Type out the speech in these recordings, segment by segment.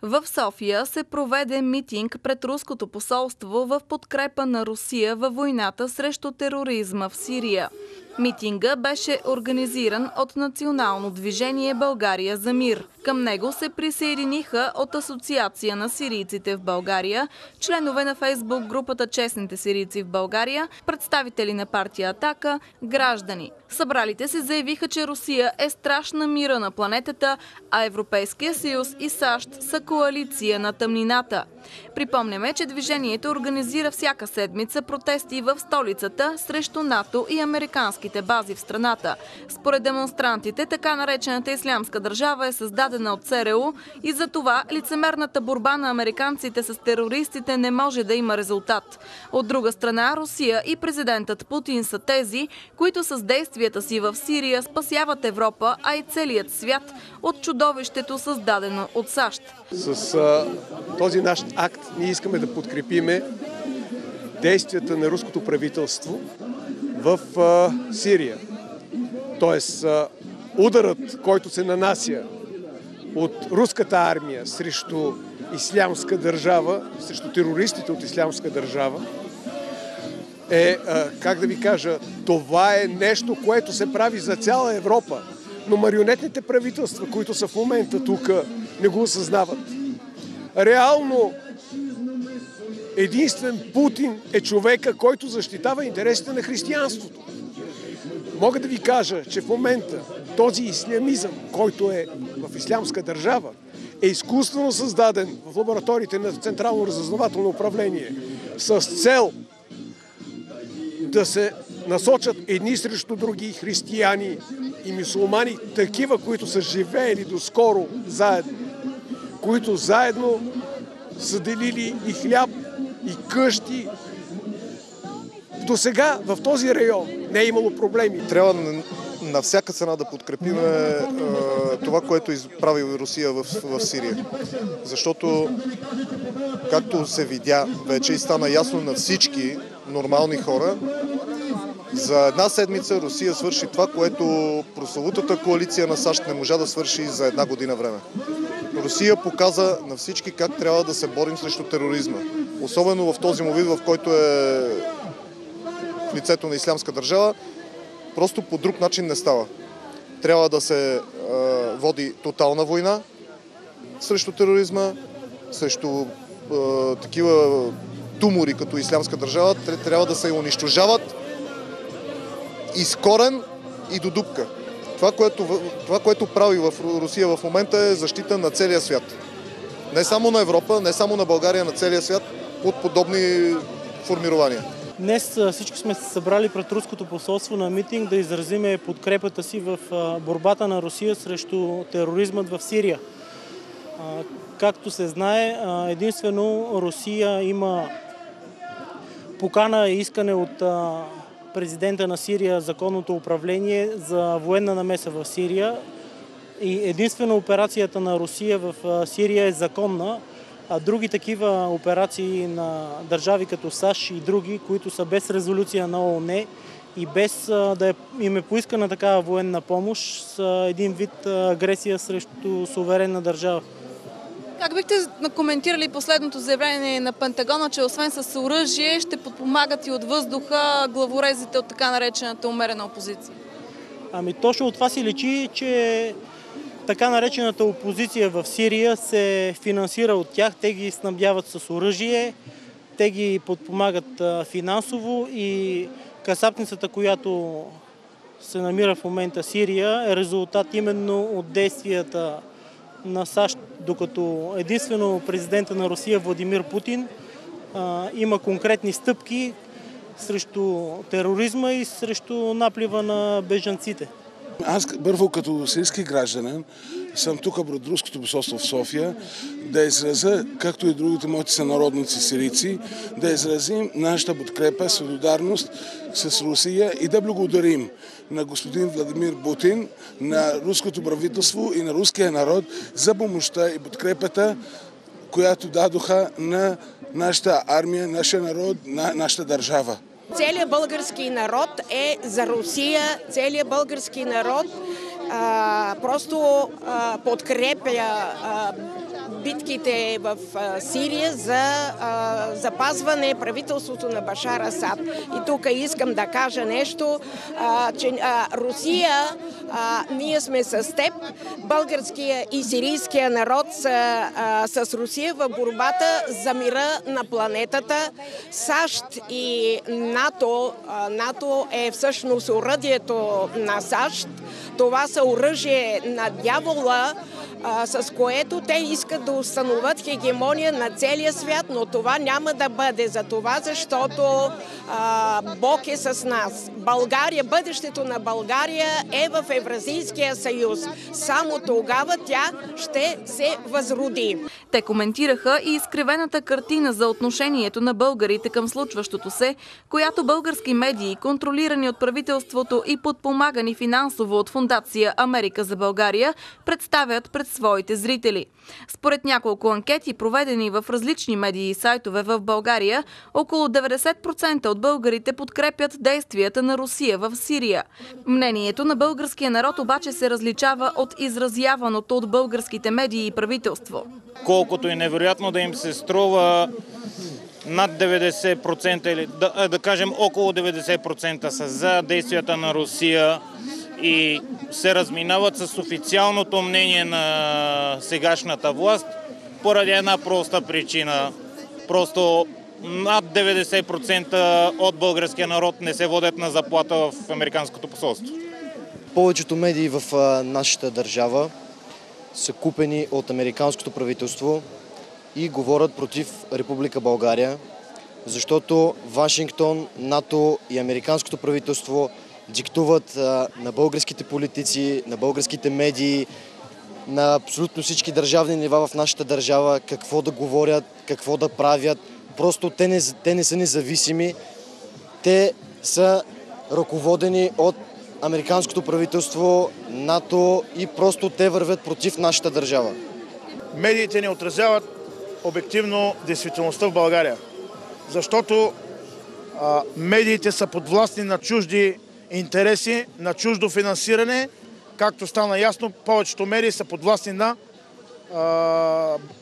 В София се проведе митинг пред руското посолство в подкрепа на Русия във войната срещу тероризма в Сирия. Митинга беше организиран от Национално движение България за мир. Към него се присъединиха от Асоциация на сирийците в България, членове на Фейсбук групата Честните сирийци в България, представители на партия Атака, граждани. Събралите се заявиха, че Русия е страж на мира на планетата, а Европейския съюз и САЩ са коалиция на тъмнината. Припомняме, че движението организира всяка седмица протести в столицата срещу НАТО и американските бази в страната. Според демонстрантите, така наречената Ислямска държава е създадена от ЦРУ и за това лицемерната борба на американците с терористите не може да има резултат. От друга страна, Русия и президентът Путин са тези, които с действията си в Сирия спасяват Европа, а и целият свят от чудовището, създадено от САЩ. С този наш акт ние искаме да подкрепиме действията на руското правителство в Сирия. Тоест ударът, който се нанася от руската армия срещу Ислямска държава, срещу терористите от Ислямска държава, е, как да ви кажа, това е нещо, което се прави за цяла Европа. Но марионетните правителства, които са в момента тук, не го осъзнават. Реално единствен Путин е човека, който защитава интересите на християнството. Мога да ви кажа, че в момента този ислямизъм, който е в Ислямска държава, е изкуствено създаден в лабораториите на Централно разузнавателно управление с цел да се насочат едни срещу други християни и мюсюлмани, такива, които са живеели доскоро заедно, които заедно са делили и хляб, и къщи. До сега в този район не е имало проблеми. Трябва на всяка цена да подкрепим това, което прави Русия в Сирия. Защото, както се видя вече и стана ясно на всички нормални хора, за една седмица Русия свърши това, което прословутата коалиция на САЩ не можа да свърши за една година време. Русия показа на всички как трябва да се борим срещу тероризма. Особено в този му вид, в който е в лицето на Ислямска държава, просто по друг начин не става. Трябва да се води тотална война срещу тероризма, срещу такива тумори като Ислямска държава, трябва да се унищожават из корен и до дупка. Това, което прави в Русия в момента, е защита на целия свят. Не само на Европа, не само на България, на целия свят от подобни формирования. Днес всички сме се събрали пред руското посолство на митинг да изразиме подкрепата си в борбата на Русия срещу тероризмът в Сирия. Както се знае, единствено Русия има покана и искане от президента на Сирия, законното управление за военна намеса в Сирия. И единствено операцията на Русия в Сирия е законна, а други такива операции на държави като САЩ и други, които са без резолюция на ООН и без да им е поискана такава военна помощ, са един вид агресия срещу суверенна държава. Как бихте коментирали последното заявление на Пентагона, че освен с оръжие ще подпомагат и от въздуха главорезите от така наречената умерена опозиция? Ами точно от това си личи, че така наречената опозиция в Сирия се финансира от тях. Те ги снабдяват с оръжие, те ги подпомагат финансово и касапницата, която се намира в момента Сирия, е резултат именно от действията на САЩ, докато единствено президента на Русия Владимир Путин има конкретни стъпки срещу тероризма и срещу наплива на бежанците. Аз първо като сирийски гражданин съм тук пред руското посолство в София да изразя, както и другите моите сънародници сирийци, да изразим нашата подкрепа, солидарност с Русия и да благодарим на господин Владимир Путин, на руското правителство и на руския народ за помощта и подкрепата, която дадоха на нашата армия, нашия народ, на нашата държава. Целият български народ е за Русия, целият български народ просто подкрепя битките в Сирия за запазване правителството на Башар Асад. И тук искам да кажа нещо, че Русия, ние сме с теб, българския и сирийския народ са с Русия в борбата за мира на планетата. САЩ и НАТО, НАТО е всъщност оръдието на САЩ. Това са оръжие на дявола, с което те искат да установят хегемония на целия свят, но това няма да бъде за това, защото Бог е с нас. България, бъдещето на България е в Евразийския съюз. Само тогава тя ще се възроди. Те коментираха и изкривената картина за отношението на българите към случващото се, която български медии, контролирани от правителството и подпомагани финансово от фондация Америка за България, представят пред своите зрители. Според няколко анкети, проведени в различни медии и сайтове в България, около 90% от българите подкрепят действията на Русия в Сирия. Мнението на българския народ обаче се различава от изразяваното от българските медии и правителство. Колкото и невероятно да им се струва, над 90% или да кажем около 90% са за действията на Русия и се разминават с официалното мнение на сегашната власт поради една проста причина. Просто над 90% от българския народ не се водят на заплата в Американското посолство. Повечето медии в нашата държава са купени от американското правителство и говорят против Република България, защото Вашингтон, НАТО и американското правителство диктуват на българските политици, на българските медии, на абсолютно всички държавни нива в нашата държава какво да говорят, какво да правят. Просто те не са независими, те са ръководени от американското правителство, НАТО и просто те вървят против нашата държава. Медиите не отразяват обективно действителността в България, защото медиите са подвластни на чужди интереси, на чуждо финансиране. Както стана ясно, повечето медии са подвластни на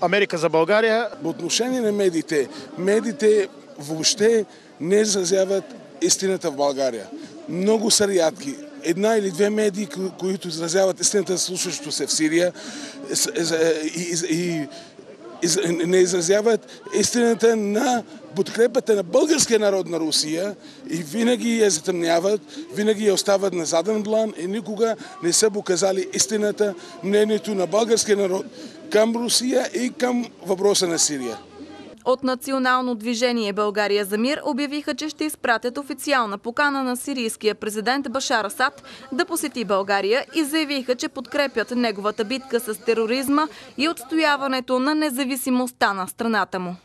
Америка за България. По отношение на медиите въобще не изразяват истината в България. Много са рядки. Една или две медии, които изразяват истината за случващото се в Сирия и не изразяват истината на подкрепата на българския народ на Русия и винаги я затъмняват, винаги я остават на заден план и никога не са показали истината, мнението на българския народ към Русия и към въпроса на Сирия. От Национално движение България за мир обявиха, че ще изпратят официална покана на сирийския президент Башар Асад да посети България и заявиха, че подкрепят неговата битка с тероризма и отстояването на независимостта на страната му.